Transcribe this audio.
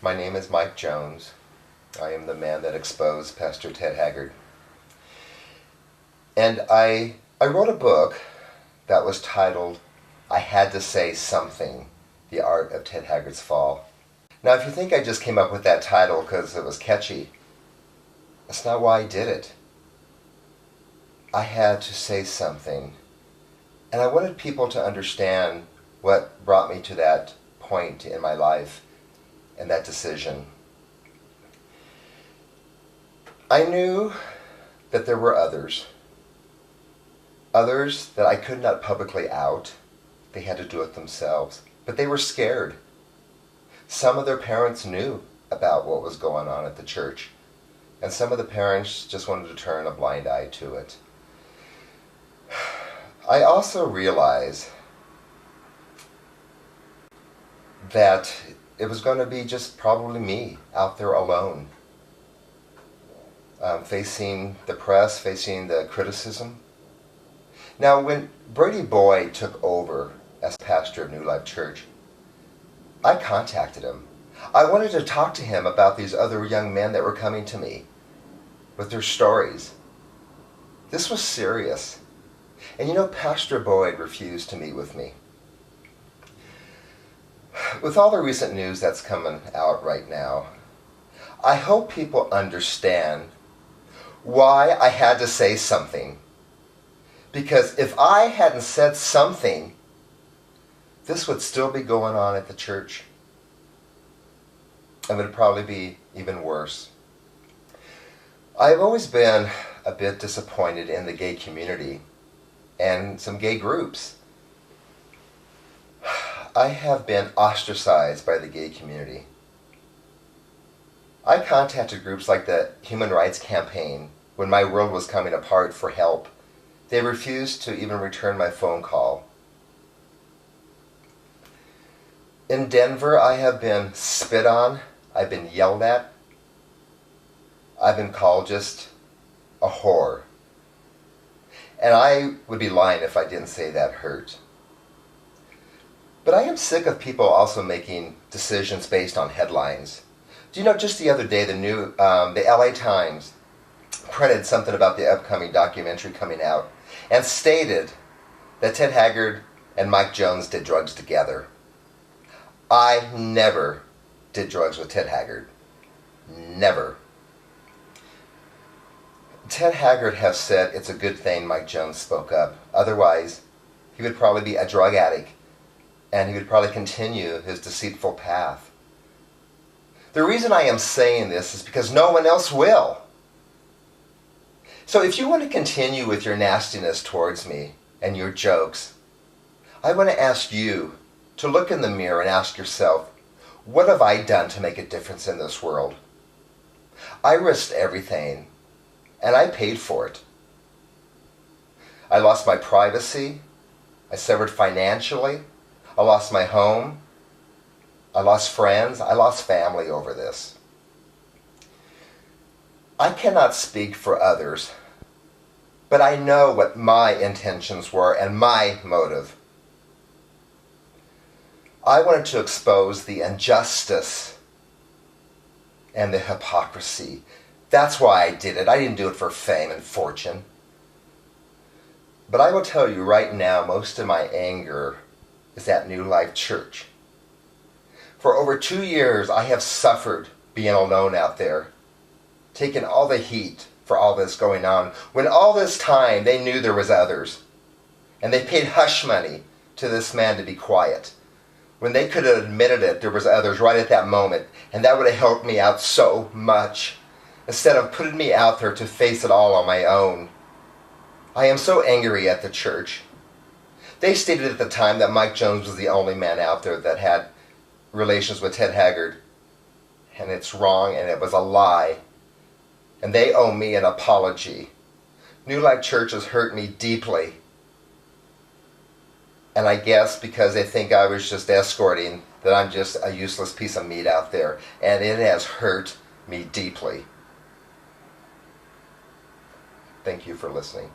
My name is Mike Jones. I am the man that exposed Pastor Ted Haggard. And I wrote a book that was titled, I Had to Say Something, The Art of Ted Haggard's Fall. Now, if you think I just came up with that title because it was catchy, that's not why I did it. I had to say something. And I wanted people to understand what brought me to that point in my life and that decision. I knew that there were others that I could not publicly out. They had to do it themselves, but they were scared. Some of their parents knew about what was going on at the church, and some of the parents just wanted to turn a blind eye to it. I also realized that it was going to be just probably me out there alone, facing the press, facing the criticism. Now, when Brady Boyd took over as pastor of New Life Church, I contacted him. I wanted to talk to him about these other young men that were coming to me with their stories. This was serious. And you know, Pastor Boyd refused to meet with me. With all the recent news that's coming out right now, I hope people understand why I had to say something. Because if I hadn't said something, this would still be going on at the church. And it would probably be even worse. I've always been a bit disappointed in the gay community and some gay groups. I have been ostracized by the gay community. I contacted groups like the Human Rights Campaign when my world was coming apart for help. They refused to even return my phone call. In Denver, I have been spit on. I've been yelled at. I've been called just a whore. And I would be lying if I didn't say that hurt. But I am sick of people also making decisions based on headlines. Do you know, just the other day, the LA Times printed something about the upcoming documentary coming out and stated that Ted Haggard and Mike Jones did drugs together. I never did drugs with Ted Haggard. Never. Ted Haggard has said it's a good thing Mike Jones spoke up. Otherwise, he would probably be a drug addict, and he would probably continue his deceitful path. The reason I am saying this is because no one else will. So if you want to continue with your nastiness towards me and your jokes, I want to ask you to look in the mirror and ask yourself, what have I done to make a difference in this world? I risked everything, and I paid for it. I lost my privacy. I suffered financially. I lost my home. I lost friends. I lost family over this. I cannot speak for others, but I know what my intentions were and my motive. I wanted to expose the injustice and the hypocrisy. That's why I did it. I didn't do it for fame and fortune. But I will tell you right now, most of my anger is at New Life Church. For over 2 years, I have suffered being alone out there, taking all the heat for all this going on, when all this time they knew there was others. And they paid hush money to this man to be quiet. When they could have admitted it, there was others right at that moment, and that would have helped me out so much, instead of putting me out there to face it all on my own. I am so angry at the church. They stated at the time that Mike Jones was the only man out there that had relations with Ted Haggard, and it's wrong, and it was a lie, and they owe me an apology. New Life Church has hurt me deeply. And I guess because they think I was just escorting, that I'm just a useless piece of meat out there. And it has hurt me deeply. Thank you for listening.